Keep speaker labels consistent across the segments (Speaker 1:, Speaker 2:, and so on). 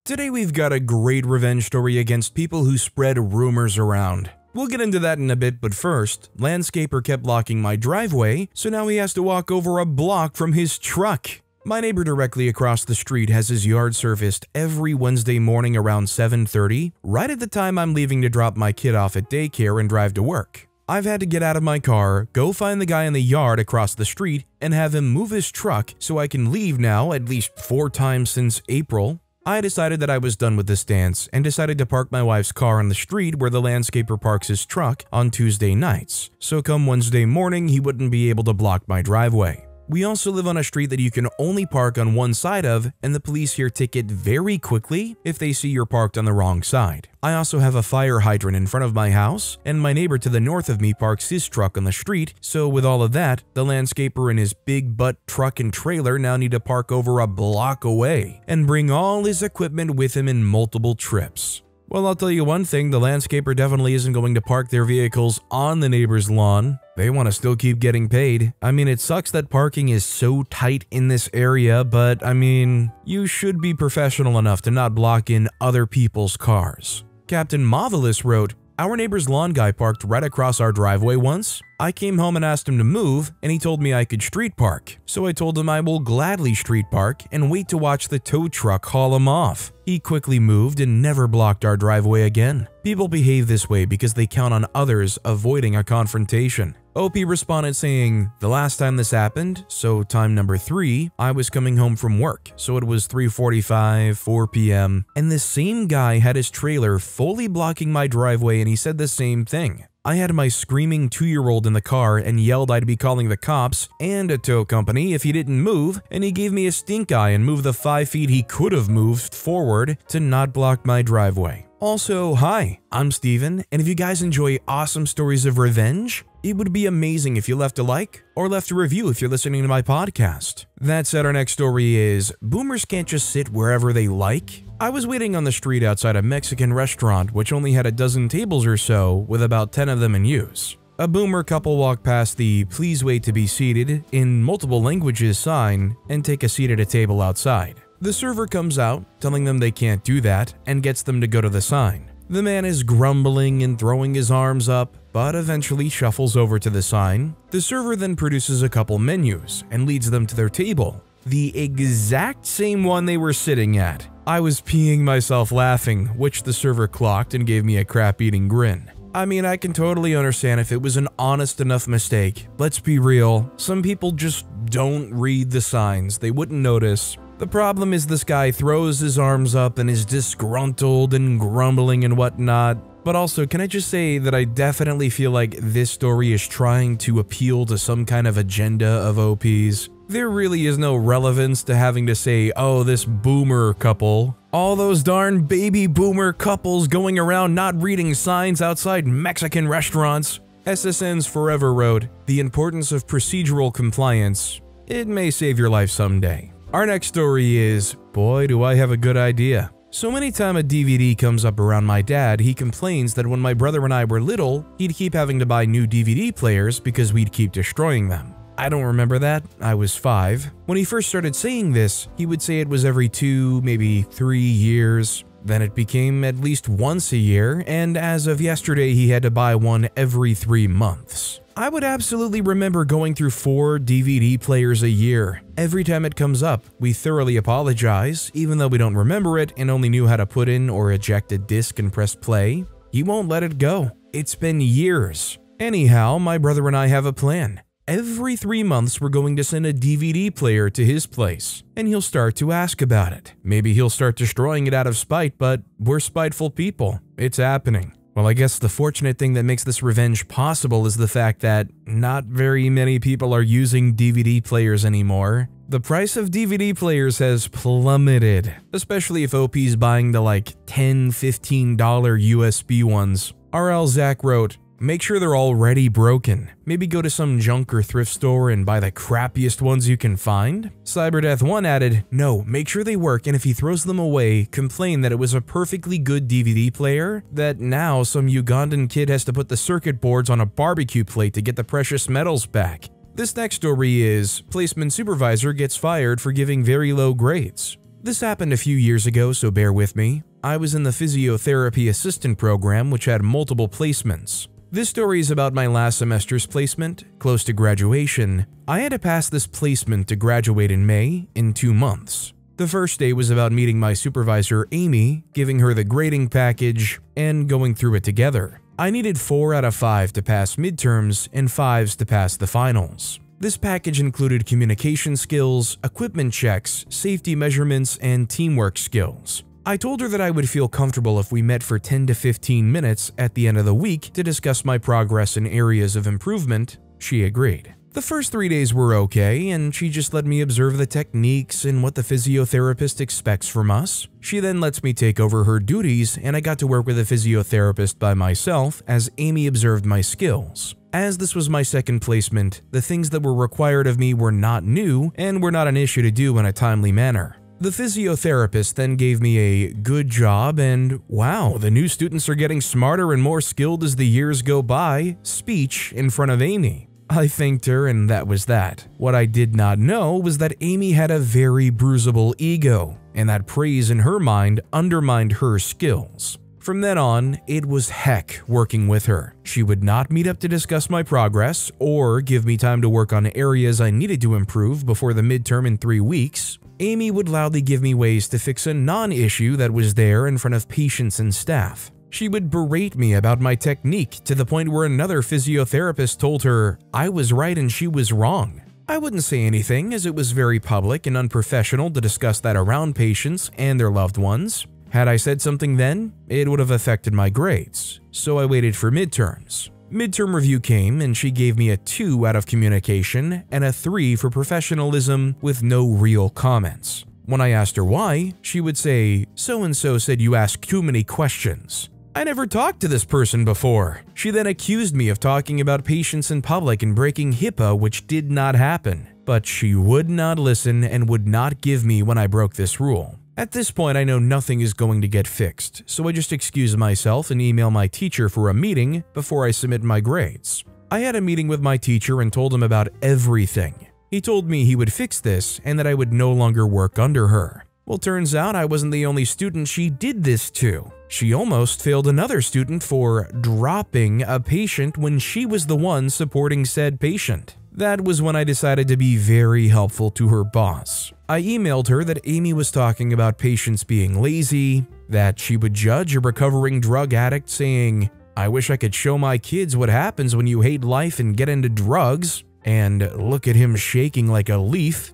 Speaker 1: Today we've got a great revenge story against people who spread rumors around. We'll get into that in a bit, but first, landscaper kept blocking my driveway, so now he has to walk over a block from his truck. My neighbor directly across the street has his yard serviced every Wednesday morning around 7:30, right at the time I'm leaving to drop my kid off at daycare and drive to work. I've had to get out of my car, go find the guy in the yard across the street, and have him move his truck so I can leave now at least 4 times since April. I decided that I was done with this dance and decided to park my wife's car on the street where the landscaper parks his truck on Tuesday nights, so come Wednesday morning he wouldn't be able to block my driveway. We also live on a street that you can only park on one side of, and the police here ticket very quickly if they see you're parked on the wrong side. I also have a fire hydrant in front of my house, and my neighbor to the north of me parks his truck on the street, so with all of that, the landscaper and his big butt truck and trailer now need to park over a block away and bring all his equipment with him in multiple trips. Well, I'll tell you one thing, the landscaper definitely isn't going to park their vehicles on the neighbor's lawn. They want to still keep getting paid. I mean, it sucks that parking is so tight in this area, but I mean, you should be professional enough to not block in other people's cars. Captain Marvelous wrote, "Our neighbor's lawn guy parked right across our driveway once. I came home and asked him to move, and he told me I could street park. So I told him I will gladly street park and wait to watch the tow truck haul him off. He quickly moved and never blocked our driveway again. People behave this way because they count on others avoiding a confrontation." OP responded saying, "The last time this happened, so time number 3, I was coming home from work, so it was 3:45, 4 p.m., and this same guy had his trailer fully blocking my driveway and he said the same thing. I had my screaming 2-year-old in the car and yelled I'd be calling the cops and a tow company if he didn't move, and he gave me a stink eye and moved the 5 feet he could have moved forward to not block my driveway." Also, hi, I'm Steven, and if you guys enjoy awesome stories of revenge, it would be amazing if you left a like or left a review if you're listening to my podcast. That said, our next story is, boomers can't just sit wherever they like. I was waiting on the street outside a Mexican restaurant which only had a dozen tables or so, with about 10 of them in use. A boomer couple walked past the "please wait to be seated" in multiple languages sign and take a seat at a table outside. The server comes out, telling them they can't do that, and gets them to go to the sign. The man is grumbling and throwing his arms up, but eventually shuffles over to the sign. The server then produces a couple menus and leads them to their table, the exact same one they were sitting at. I was peeing myself laughing, which the server clocked and gave me a crap-eating grin. I mean, I can totally understand if it was an honest enough mistake. Let's be real, some people just don't read the signs, they wouldn't notice. The problem is this guy throws his arms up and is disgruntled and grumbling and whatnot. But also, can I just say that I definitely feel like this story is trying to appeal to some kind of agenda of OP's. There really is no relevance to having to say, oh, this boomer couple. All those darn baby boomer couples going around not reading signs outside Mexican restaurants. SSN's Forever wrote, "The importance of procedural compliance. It may save your life someday." Our next story is, boy do I have a good idea. So anytime a DVD comes up around my dad, he complains that when my brother and I were little, he'd keep having to buy new DVD players because we'd keep destroying them. I don't remember that, I was 5. When he first started saying this, he would say it was every 2, maybe 3 years. Then it became at least once a year, and as of yesterday he had to buy one every 3 months. I would absolutely remember going through 4 DVD players a year. Every time it comes up, we thoroughly apologize, even though we don't remember it and only knew how to put in or eject a disc and press play. He won't let it go. It's been years. Anyhow, my brother and I have a plan. Every 3 months we're going to send a DVD player to his place, and he'll start to ask about it. Maybe he'll start destroying it out of spite, but we're spiteful people. It's happening. Well, I guess the fortunate thing that makes this revenge possible is the fact that not very many people are using DVD players anymore. The price of DVD players has plummeted, especially if OP's buying the like $10, $15 USB ones. RL Zach wrote, "Make sure they're already broken. Maybe go to some junk or thrift store and buy the crappiest ones you can find." Cyberdeath1 added, "No, make sure they work, and if he throws them away, complain that it was a perfectly good DVD player, that now some Ugandan kid has to put the circuit boards on a barbecue plate to get the precious metals back." This next story is, Placement Supervisor gets fired for giving very low grades. This happened a few years ago, so bear with me. I was in the physiotherapy assistant program, which had multiple placements. This story is about my last semester's placement, close to graduation. I had to pass this placement to graduate in May, in 2 months. The first day was about meeting my supervisor, Amy, giving her the grading package, and going through it together. I needed 4 out of 5 to pass midterms and 5s to pass the finals. This package included communication skills, equipment checks, safety measurements, and teamwork skills. I told her that I would feel comfortable if we met for 10 to 15 minutes at the end of the week to discuss my progress and areas of improvement. She agreed. The first 3 days were okay, and she just let me observe the techniques and what the physiotherapist expects from us. She then lets me take over her duties, and I got to work with a physiotherapist by myself as Amy observed my skills. As this was my second placement, the things that were required of me were not new and were not an issue to do in a timely manner. The physiotherapist then gave me a good job and, wow, the new students are getting smarter and more skilled as the years go by, speech in front of Amy. I thanked her and that was that. What I did not know was that Amy had a very bruisable ego, and that praise in her mind undermined her skills. From then on, it was heck working with her. She would not meet up to discuss my progress or give me time to work on areas I needed to improve before the midterm in 3 weeks. Amy would loudly give me ways to fix a non-issue that was there in front of patients and staff. She would berate me about my technique to the point where another physiotherapist told her I was right and she was wrong. I wouldn't say anything as it was very public and unprofessional to discuss that around patients and their loved ones. Had I said something then, it would have affected my grades, so I waited for midterms. Midterm review came and she gave me a 2 out of communication and a 3 for professionalism with no real comments. When I asked her why, she would say, "So-and-so said you ask too many questions." I never talked to this person before. She then accused me of talking about patients in public and breaking HIPAA, which did not happen. But she would not listen and would not give me when I broke this rule. At this point, I know nothing is going to get fixed, so I just excuse myself and email my teacher for a meeting before I submit my grades. I had a meeting with my teacher and told him about everything. He told me he would fix this and that I would no longer work under her. Well, turns out I wasn't the only student she did this to. She almost failed another student for dropping a patient when she was the one supporting said patient. That was when I decided to be very helpful to her boss. I emailed her that Amy was talking about patients being lazy, that she would judge a recovering drug addict saying, "I wish I could show my kids what happens when you hate life and get into drugs." And look at him shaking like a leaf,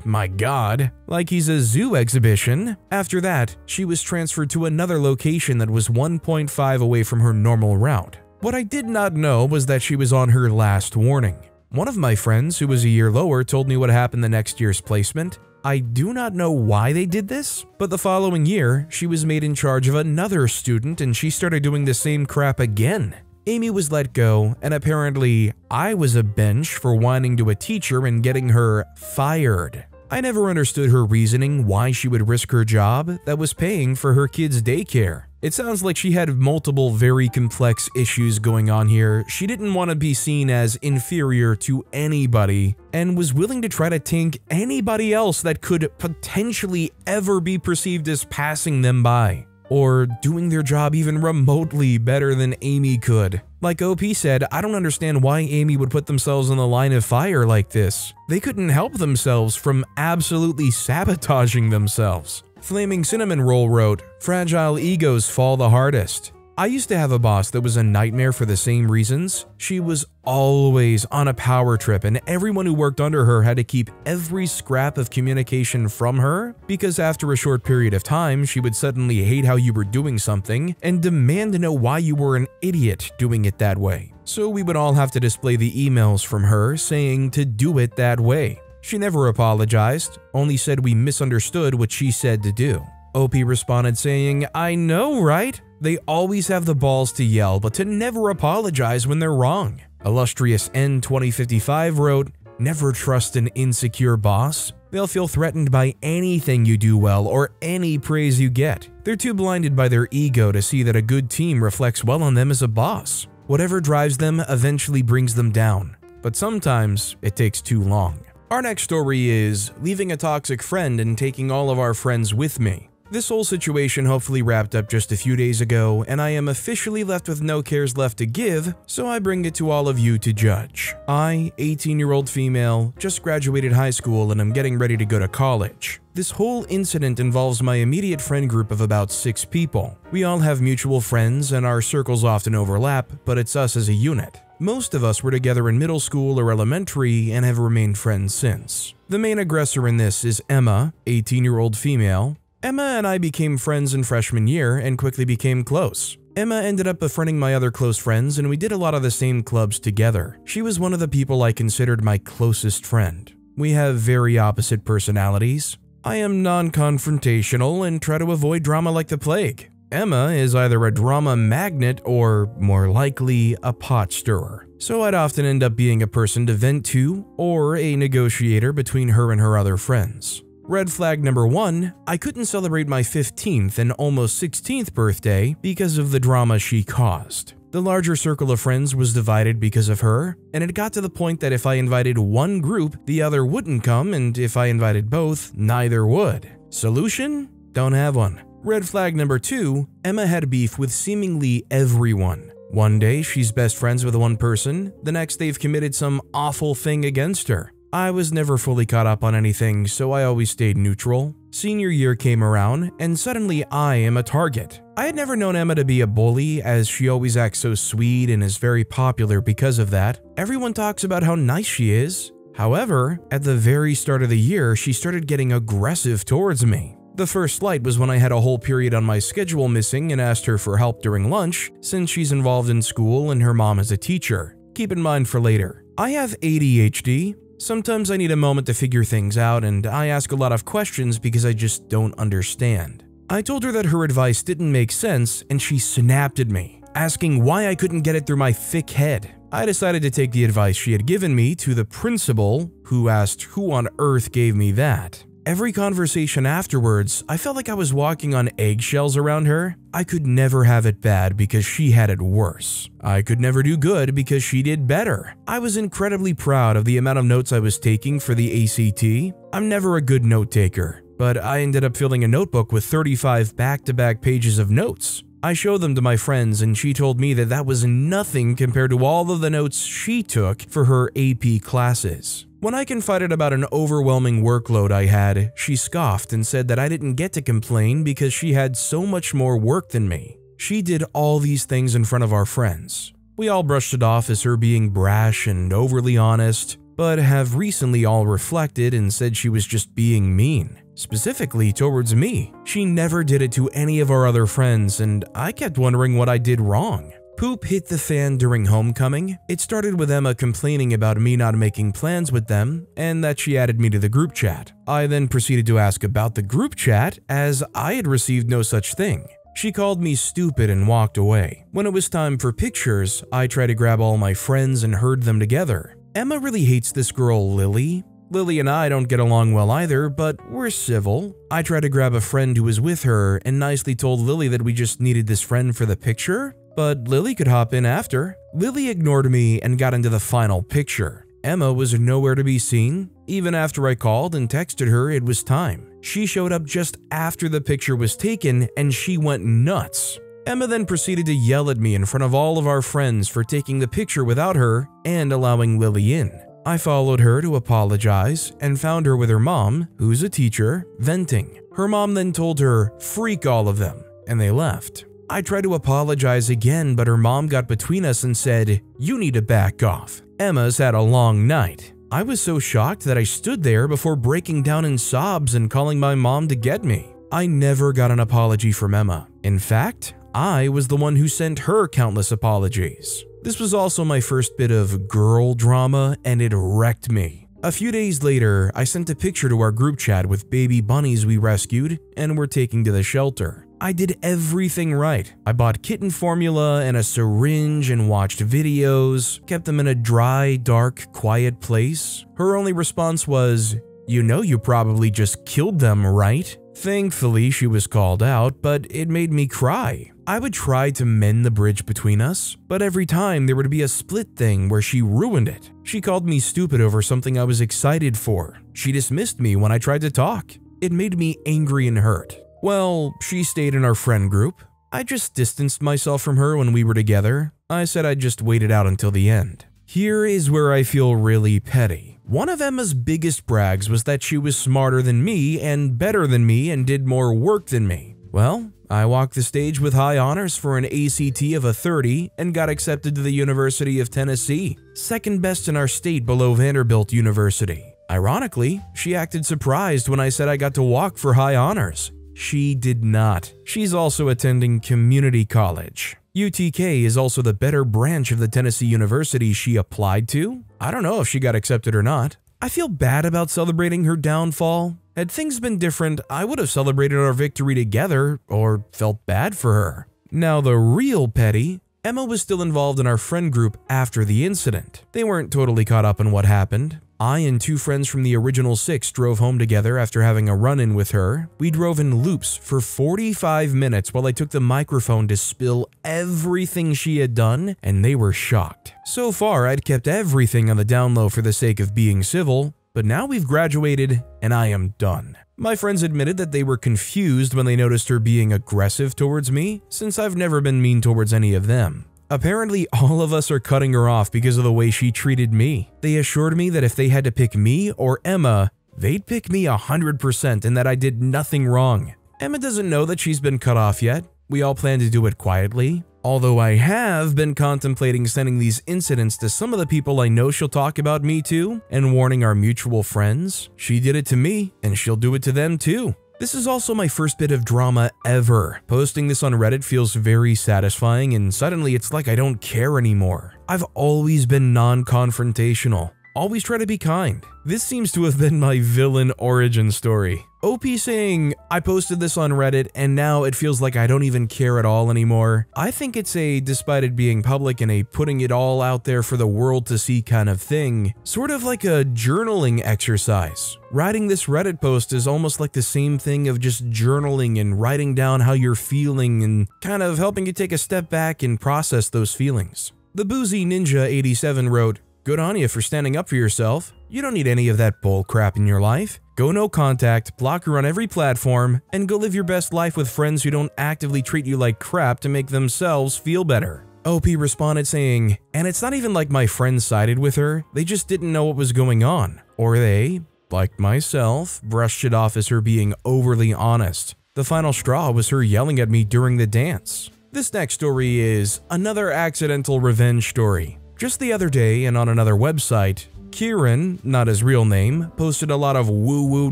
Speaker 1: my god, like he's a zoo exhibition. After that, she was transferred to another location that was 1.5 away from her normal route. What I did not know was that she was on her last warning. One of my friends, who was a year lower, told me what happened the next year's placement. I do not know why they did this, but the following year, she was made in charge of another student and she started doing the same crap again. Amy was let go, and apparently I was a bench for whining to a teacher and getting her fired. I never understood her reasoning why she would risk her job that was paying for her kids' daycare. It sounds like she had multiple very complex issues going on here. She didn't want to be seen as inferior to anybody and was willing to try to tank anybody else that could potentially ever be perceived as passing them by, or doing their job even remotely better than Amy could. Like OP said, I don't understand why Amy would put themselves on the line of fire like this. They couldn't help themselves from absolutely sabotaging themselves. Flaming Cinnamon Roll wrote, "Fragile egos fall the hardest. I used to have a boss that was a nightmare for the same reasons. She was always on a power trip and everyone who worked under her had to keep every scrap of communication from her because after a short period of time, she would suddenly hate how you were doing something and demand to know why you were an idiot doing it that way. So we would all have to display the emails from her saying to do it that way. She never apologized, only said we misunderstood what she said to do." OP responded saying, "I know, right? They always have the balls to yell, but to never apologize when they're wrong." Illustrious N2055 wrote, "Never trust an insecure boss. They'll feel threatened by anything you do well or any praise you get. They're too blinded by their ego to see that a good team reflects well on them as a boss. Whatever drives them eventually brings them down, but sometimes it takes too long." Our next story is leaving a toxic friend and taking all of our friends with me. This whole situation hopefully wrapped up just a few days ago, and I am officially left with no cares left to give, so I bring it to all of you to judge. I, 18-year-old female, just graduated high school and am getting ready to go to college. This whole incident involves my immediate friend group of about 6 people. We all have mutual friends and our circles often overlap, but it's us as a unit. Most of us were together in middle school or elementary and have remained friends since. The main aggressor in this is Emma, 18-year-old female. Emma and I became friends in freshman year and quickly became close. Emma ended up befriending my other close friends and we did a lot of the same clubs together. She was one of the people I considered my closest friend. We have very opposite personalities. I am non-confrontational and try to avoid drama like the plague. Emma is either a drama magnet or, more likely, a pot stirrer. So I'd often end up being a person to vent to or a negotiator between her and her other friends. Red flag number 1, I couldn't celebrate my 15th and almost 16th birthday because of the drama she caused. The larger circle of friends was divided because of her, and it got to the point that if I invited one group, the other wouldn't come, and if I invited both, neither would. Solution? Don't have one. Red flag number 2, Emma had beef with seemingly everyone. One day, she's best friends with one person, the next they've committed some awful thing against her. I was never fully caught up on anything, so I always stayed neutral. Senior year came around, and suddenly I am a target. I had never known Emma to be a bully, as she always acts so sweet and is very popular because of that. Everyone talks about how nice she is. However, at the very start of the year, she started getting aggressive towards me. The first slight was when I had a whole period on my schedule missing and asked her for help during lunch, since she's involved in school and her mom is a teacher. Keep in mind for later, I have ADHD. Sometimes I need a moment to figure things out, and I ask a lot of questions because I just don't understand. I told her that her advice didn't make sense, and she snapped at me, asking why I couldn't get it through my thick head. I decided to take the advice she had given me to the principal, who asked who on earth gave me that. Every conversation afterwards, I felt like I was walking on eggshells around her. I could never have it bad because she had it worse. I could never do good because she did better. I was incredibly proud of the amount of notes I was taking for the ACT. I'm never a good note taker, but I ended up filling a notebook with 35 back-to-back pages of notes. I showed them to my friends and she told me that that was nothing compared to all of the notes she took for her AP classes. When I confided about an overwhelming workload I had, she scoffed and said that I didn't get to complain because she had so much more work than me. She did all these things in front of our friends. We all brushed it off as her being brash and overly honest, but have recently all reflected and said she was just being mean. Specifically towards me. She never did it to any of our other friends, and I kept wondering what I did wrong. Poop hit the fan during homecoming. It started with Emma complaining about me not making plans with them, and that she added me to the group chat. I then proceeded to ask about the group chat, as I had received no such thing. She called me stupid and walked away. When it was time for pictures, I tried to grab all my friends and herd them together. Emma really hates this girl, Lily. Lily and I don't get along well either, but we're civil. I tried to grab a friend who was with her and nicely told Lily that we just needed this friend for the picture, but Lily could hop in after. Lily ignored me and got into the final picture. Emma was nowhere to be seen. Even after I called and texted her it was time. She showed up just after the picture was taken and she went nuts. Emma then proceeded to yell at me in front of all of our friends for taking the picture without her and allowing Lily in. I followed her to apologize and found her with her mom, who's a teacher, venting. Her mom then told her, "Freak all of them," and they left. I tried to apologize again, but her mom got between us and said, "You need to back off. Emma's had a long night." I was so shocked that I stood there before breaking down in sobs and calling my mom to get me. I never got an apology from Emma. In fact, I was the one who sent her countless apologies. This was also my first bit of girl drama, and it wrecked me. A few days later, I sent a picture to our group chat with baby bunnies we rescued and were taking to the shelter. I did everything right. I bought kitten formula and a syringe and watched videos, kept them in a dry, dark, quiet place. Her only response was, "You know you probably just killed them, right?" Thankfully, she was called out, but it made me cry. I would try to mend the bridge between us, but every time there would be a split thing where she ruined it. She called me stupid over something I was excited for. She dismissed me when I tried to talk. It made me angry and hurt. Well, she stayed in our friend group. I just distanced myself from her when we were together. I said I'd just wait it out until the end. Here is where I feel really petty. One of Emma's biggest brags was that she was smarter than me and better than me and did more work than me. Well, I walked the stage with high honors for an ACT of a 30 and got accepted to the University of Tennessee, second best in our state below Vanderbilt University. Ironically, she acted surprised when I said I got to walk for high honors. She did not. She's also attending community college. UTK is also the better branch of the Tennessee University she applied to. I don't know if she got accepted or not. I feel bad about celebrating her downfall. Had things been different, I would have celebrated our victory together or felt bad for her. Now the real petty, Emma was still involved in our friend group after the incident. They weren't totally caught up in what happened. I and two friends from the original 6 drove home together after having a run-in with her. We drove in loops for 45 minutes while I took the microphone to spill everything she had done, and they were shocked. So far, I'd kept everything on the down low for the sake of being civil, but now we've graduated and I am done. My friends admitted that they were confused when they noticed her being aggressive towards me, since I've never been mean towards any of them. Apparently, all of us are cutting her off because of the way she treated me. They assured me that if they had to pick me or Emma, they'd pick me 100% and that I did nothing wrong. Emma doesn't know that she's been cut off yet. We all plan to do it quietly. Although I have been contemplating sending these incidents to some of the people I know she'll talk about me to and warning our mutual friends. She did it to me and she'll do it to them too. This is also my first bit of drama ever. Posting this on Reddit feels very satisfying and suddenly it's like I don't care anymore. I've always been non-confrontational. Always try to be kind. This seems to have been my villain origin story. OP saying, I posted this on Reddit and now it feels like I don't even care at all anymore. I think it's a, despite it being public and a putting it all out there for the world to see kind of thing, sort of like a journaling exercise. Writing this Reddit post is almost like the same thing of just journaling and writing down how you're feeling and kind of helping you take a step back and process those feelings. The Boozy Ninja 87 wrote, good on you for standing up for yourself. You don't need any of that bull crap in your life. Go no contact, block her on every platform, and go live your best life with friends who don't actively treat you like crap to make themselves feel better. OP responded saying, and it's not even like my friends sided with her, they just didn't know what was going on. Or they, like myself, brushed it off as her being overly honest. The final straw was her yelling at me during the dance. This next story is another accidental revenge story. Just the other day and on another website, Kieran, not his real name, posted a lot of woo-woo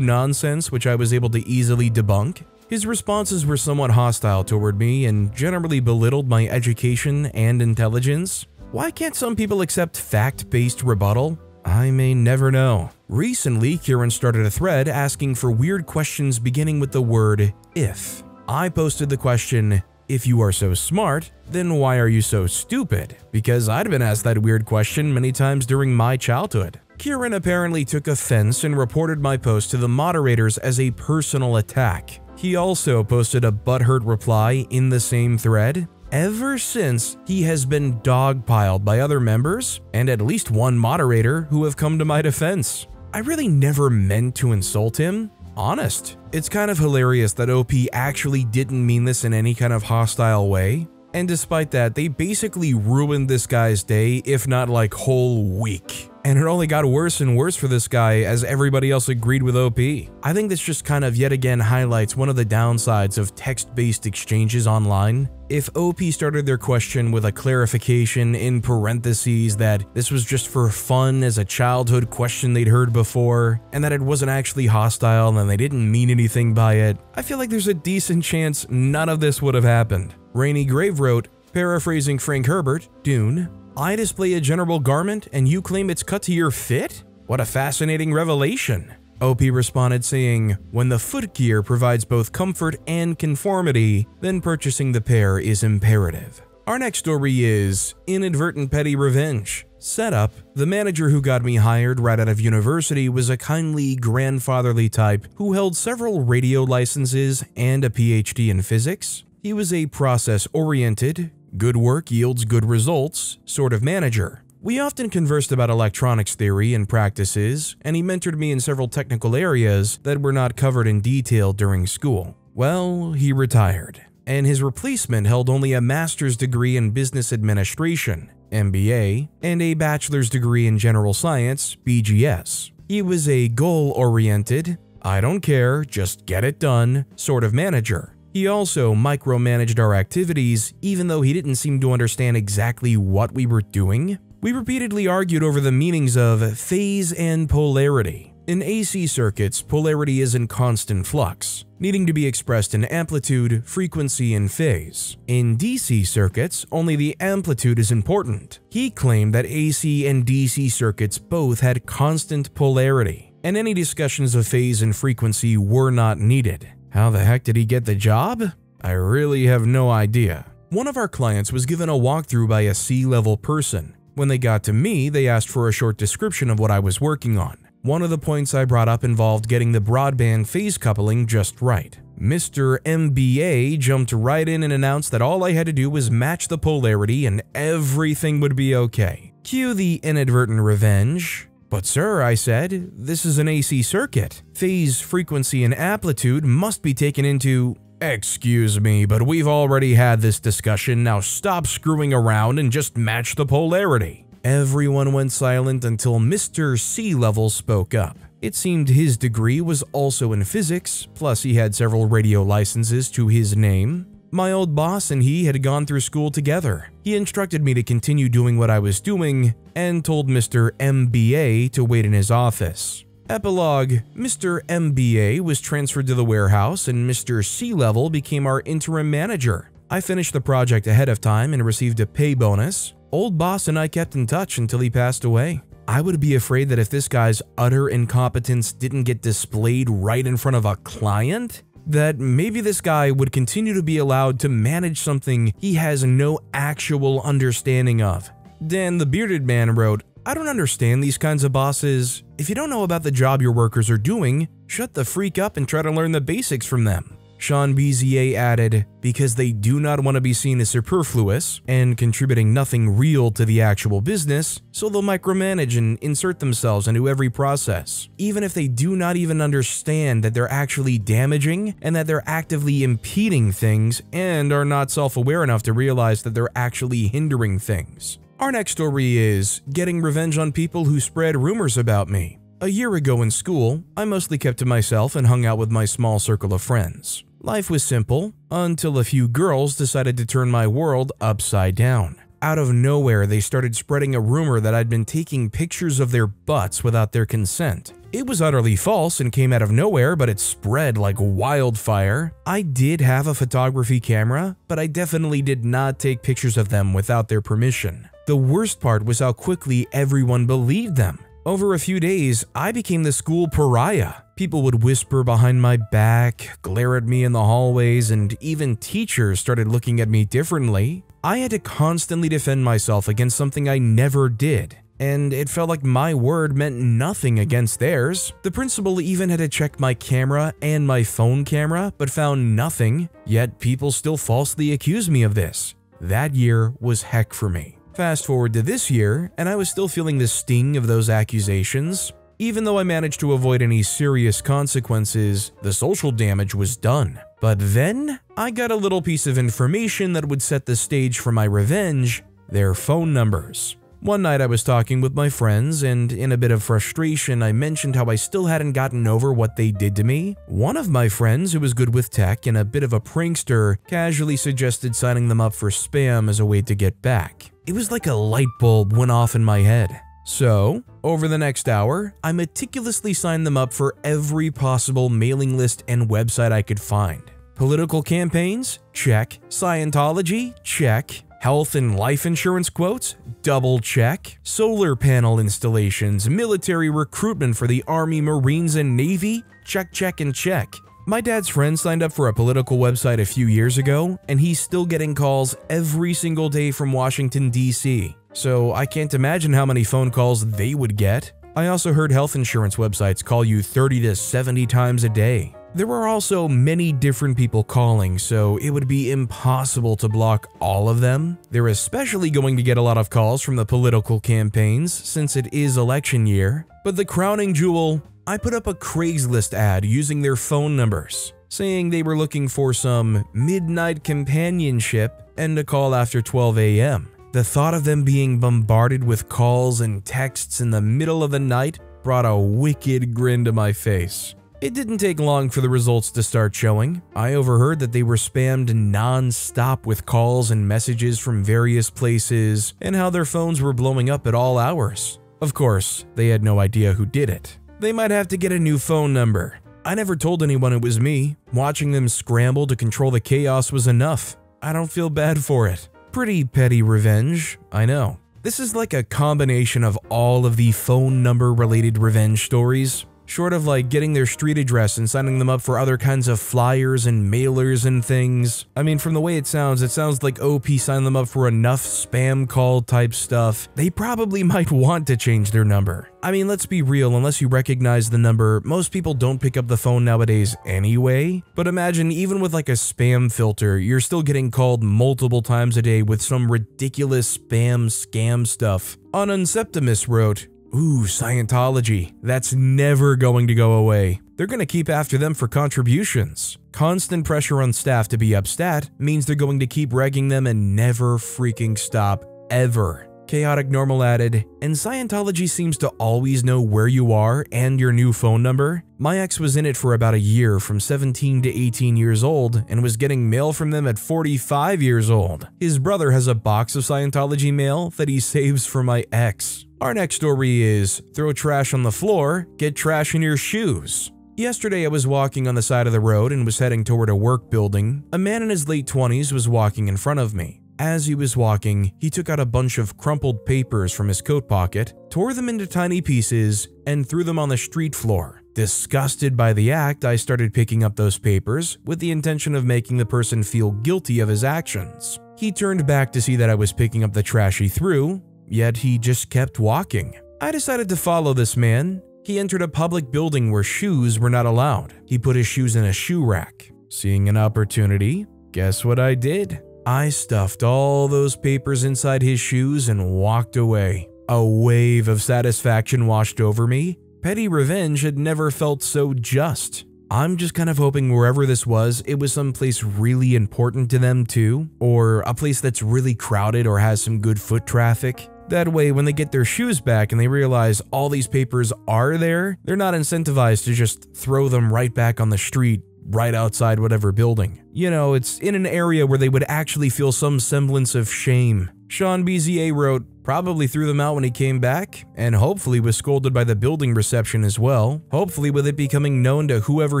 Speaker 1: nonsense which I was able to easily debunk. His responses were somewhat hostile toward me and generally belittled my education and intelligence. Why can't some people accept fact-based rebuttal? I may never know. Recently, Kieran started a thread asking for weird questions beginning with the word if. I posted the question, if you are so smart, then why are you so stupid? Because I'd been asked that weird question many times during my childhood. Kieran apparently took offense and reported my post to the moderators as a personal attack. He also posted a butthurt reply in the same thread. Ever since, he has been dogpiled by other members and at least one moderator who have come to my defense. I really never meant to insult him. Honest. It's kind of hilarious that OP actually didn't mean this in any kind of hostile way, and despite that, they basically ruined this guy's day, if not like whole week. And it only got worse and worse for this guy as everybody else agreed with OP. I think this just kind of yet again highlights one of the downsides of text-based exchanges online. If OP started their question with a clarification in parentheses that this was just for fun as a childhood question they'd heard before, and that it wasn't actually hostile and they didn't mean anything by it, I feel like there's a decent chance none of this would have happened. Rainy Grave wrote, paraphrasing Frank Herbert, Dune, I display a general garment and you claim it's cut to your fit? What a fascinating revelation. OP responded saying, when the footgear provides both comfort and conformity, then purchasing the pair is imperative. Our next story is Inadvertent Petty Revenge. Setup: the manager who got me hired right out of university was a kindly, grandfatherly type who held several radio licenses and a PhD in physics. He was a process-oriented, good work yields good results sort of manager. We often conversed about electronics theory and practices, and he mentored me in several technical areas that were not covered in detail during school. Well, he retired, and his replacement held only a master's degree in business administration, MBA, and a bachelor's degree in general science, BGS. He was a goal-oriented, I don't care, just get it done sort of manager. He also micromanaged our activities, even though he didn't seem to understand exactly what we were doing. We repeatedly argued over the meanings of phase and polarity. In AC circuits, polarity is in constant flux, needing to be expressed in amplitude, frequency, and phase. In DC circuits, only the amplitude is important. He claimed that AC and DC circuits both had constant polarity, and any discussions of phase and frequency were not needed. How the heck did he get the job? I really have no idea. One of our clients was given a walkthrough by a C-level person. When they got to me, they asked for a short description of what I was working on. One of the points I brought up involved getting the broadband phase coupling just right. Mr. MBA jumped right in and announced that all I had to do was match the polarity and everything would be okay. Cue the inadvertent revenge. But sir, I said, this is an AC circuit. Phase, frequency, and amplitude must be taken into… Excuse me, but we've already had this discussion, now stop screwing around and just match the polarity. Everyone went silent until Mr. C-level spoke up. It seemed his degree was also in physics, plus he had several radio licenses to his name. My old boss and he had gone through school together. He instructed me to continue doing what I was doing and told Mr. MBA to wait in his office. Epilogue: Mr. MBA was transferred to the warehouse and Mr. C-level became our interim manager. I finished the project ahead of time and received a pay bonus. Old boss and I kept in touch until he passed away. I would be afraid that if this guy's utter incompetence didn't get displayed right in front of a client, that maybe this guy would continue to be allowed to manage something he has no actual understanding of. Dan the bearded man wrote, I don't understand these kinds of bosses. If you don't know about the job your workers are doing, shut the freak up and try to learn the basics from them. Sean BZA added, because they do not want to be seen as superfluous and contributing nothing real to the actual business, so they'll micromanage and insert themselves into every process, even if they do not even understand that they're actually damaging and that they're actively impeding things and are not self-aware enough to realize that they're actually hindering things. Our next story is getting revenge on people who spread rumors about me. A year ago in school, I mostly kept to myself and hung out with my small circle of friends. Life was simple, until a few girls decided to turn my world upside down. Out of nowhere, they started spreading a rumor that I'd been taking pictures of their butts without their consent. It was utterly false and came out of nowhere, but it spread like wildfire. I did have a photography camera, but I definitely did not take pictures of them without their permission. The worst part was how quickly everyone believed them. Over a few days, I became the school pariah. People would whisper behind my back, glare at me in the hallways, and even teachers started looking at me differently. I had to constantly defend myself against something I never did, and it felt like my word meant nothing against theirs. The principal even had to check my camera and my phone camera, but found nothing, yet people still falsely accused me of this. That year was heck for me. Fast forward to this year, and I was still feeling the sting of those accusations. Even though I managed to avoid any serious consequences, the social damage was done. But then, I got a little piece of information that would set the stage for my revenge: their phone numbers. One night I was talking with my friends, and in a bit of frustration, I mentioned how I still hadn't gotten over what they did to me. One of my friends, who was good with tech and a bit of a prankster, casually suggested signing them up for spam as a way to get back. It was like a light bulb went off in my head. So, over the next hour, I meticulously signed them up for every possible mailing list and website I could find. Political campaigns? Check. Scientology? Check. Health and life insurance quotes? Double check. Solar panel installations, military recruitment for the Army, Marines, and Navy? Check, check, and check. My dad's friend signed up for a political website a few years ago, and he's still getting calls every single day from Washington, D.C. So I can't imagine how many phone calls they would get. I also heard health insurance websites call you 30 to 70 times a day. There were also many different people calling, so it would be impossible to block all of them. They're especially going to get a lot of calls from the political campaigns since it is election year. But the crowning jewel, I put up a Craigslist ad using their phone numbers, saying they were looking for some midnight companionship and a call after 12 a.m. The thought of them being bombarded with calls and texts in the middle of the night brought a wicked grin to my face. It didn't take long for the results to start showing. I overheard that they were spammed non-stop with calls and messages from various places and how their phones were blowing up at all hours. Of course, they had no idea who did it. They might have to get a new phone number. I never told anyone it was me. Watching them scramble to control the chaos was enough. I don't feel bad for it. Pretty petty revenge, I know. This is like a combination of all of the phone number related revenge stories. Short of like getting their street address and signing them up for other kinds of flyers and mailers and things. I mean, from the way it sounds like OP signed them up for enough spam call type stuff. They probably might want to change their number. I mean, let's be real, unless you recognize the number, most people don't pick up the phone nowadays anyway. But imagine even with like a spam filter, you're still getting called multiple times a day with some ridiculous spam scam stuff. Unceptimus wrote, "Ooh, Scientology. That's never going to go away. They're going to keep after them for contributions. Constant pressure on staff to be upstat means they're going to keep regging them and never freaking stop, ever." Chaotic Normal added, "And Scientology seems to always know where you are and your new phone number. My ex was in it for about a year from 17 to 18 years old and was getting mail from them at 45 years old. His brother has a box of Scientology mail that he saves for my ex." Our next story is, throw trash on the floor, get trash in your shoes. Yesterday I was walking on the side of the road and was heading toward a work building. A man in his late 20s was walking in front of me. As he was walking, he took out a bunch of crumpled papers from his coat pocket, tore them into tiny pieces, and threw them on the street floor. Disgusted by the act, I started picking up those papers with the intention of making the person feel guilty of his actions. He turned back to see that I was picking up the trash he threw, yet he just kept walking. I decided to follow this man. He entered a public building where shoes were not allowed. He put his shoes in a shoe rack. Seeing an opportunity, guess what I did? I stuffed all those papers inside his shoes and walked away. A wave of satisfaction washed over me. Petty revenge had never felt so just. I'm just kind of hoping wherever this was, it was someplace really important to them too, or a place that's really crowded or has some good foot traffic. That way, when they get their shoes back and they realize all these papers are there, they're not incentivized to just throw them right back on the street right outside whatever building. You know, it's in an area where they would actually feel some semblance of shame. Sean BZA wrote, "Probably threw them out when he came back, and hopefully was scolded by the building reception as well, hopefully with it becoming known to whoever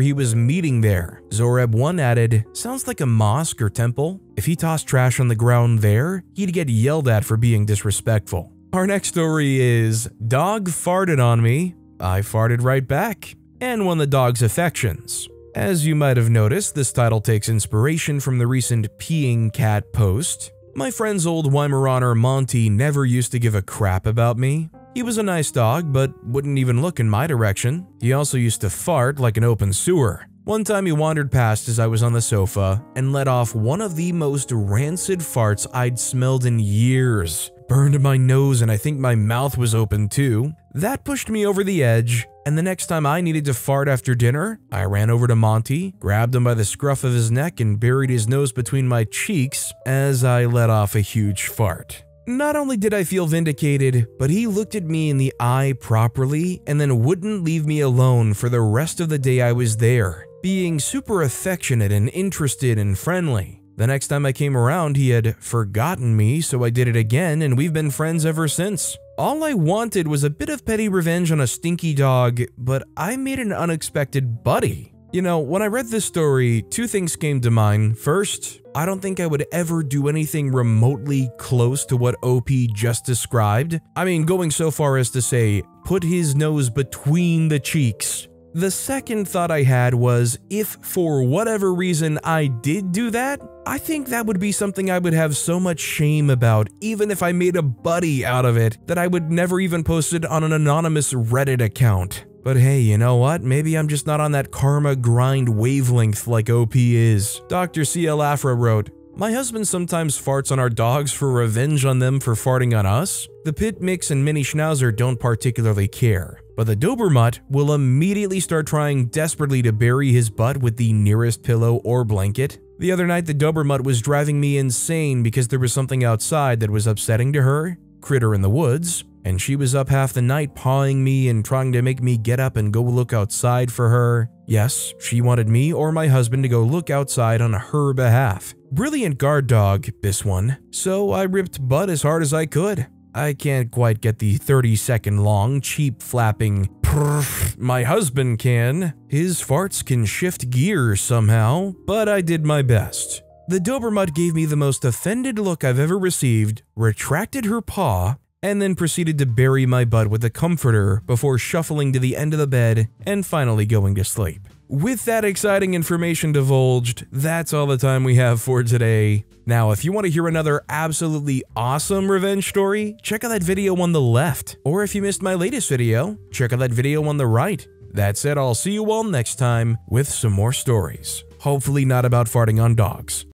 Speaker 1: he was meeting there." Zoreb1 added, "Sounds like a mosque or temple. If he tossed trash on the ground there, he'd get yelled at for being disrespectful." Our next story is, dog farted on me, I farted right back, and won the dog's affections. As you might have noticed, this title takes inspiration from the recent peeing cat post. My friend's old Weimaraner Monty never used to give a crap about me. He was a nice dog, but wouldn't even look in my direction. He also used to fart like an open sewer. One time he wandered past as I was on the sofa and let off one of the most rancid farts I'd smelled in years. Burned my nose and I think my mouth was open too. That pushed me over the edge, and the next time I needed to fart after dinner, I ran over to Monty, grabbed him by the scruff of his neck and buried his nose between my cheeks as I let off a huge fart. Not only did I feel vindicated, but he looked at me in the eye properly and then wouldn't leave me alone for the rest of the day I was there, being super affectionate and interested and friendly. The next time I came around, he had forgotten me, so I did it again, and we've been friends ever since. All I wanted was a bit of petty revenge on a stinky dog, but I made an unexpected buddy. You know, when I read this story, two things came to mind. First, I don't think I would ever do anything remotely close to what OP just described. I mean, going so far as to say, put his nose between the cheeks. The second thought I had was, if for whatever reason I did do that, I think that would be something I would have so much shame about, even if I made a buddy out of it, that I would never even post it on an anonymous Reddit account. But hey, you know what? Maybe I'm just not on that karma grind wavelength like OP is. Dr. CL Afra wrote, "My husband sometimes farts on our dogs for revenge on them for farting on us. The Pit Mix and Mini Schnauzer don't particularly care, but the Dobermutt will immediately start trying desperately to bury his butt with the nearest pillow or blanket. The other night the Dobermutt was driving me insane because there was something outside that was upsetting to her, critter in the woods, and she was up half the night pawing me and trying to make me get up and go look outside for her. Yes, she wanted me or my husband to go look outside on her behalf. Brilliant guard dog, this one. So I ripped butt as hard as I could. I can't quite get the 30-second long, cheap flapping prrr my husband can. His farts can shift gears somehow, but I did my best. The Dobermutt gave me the most offended look I've ever received, retracted her paw, and then proceeded to bury my butt with a comforter before shuffling to the end of the bed and finally going to sleep. With that exciting information divulged, that's all the time we have for today. Now, if you want to hear another absolutely awesome revenge story, check out that video on the left. Or if you missed my latest video, check out that video on the right. That said, I'll see you all next time with some more stories. Hopefully not about farting on dogs.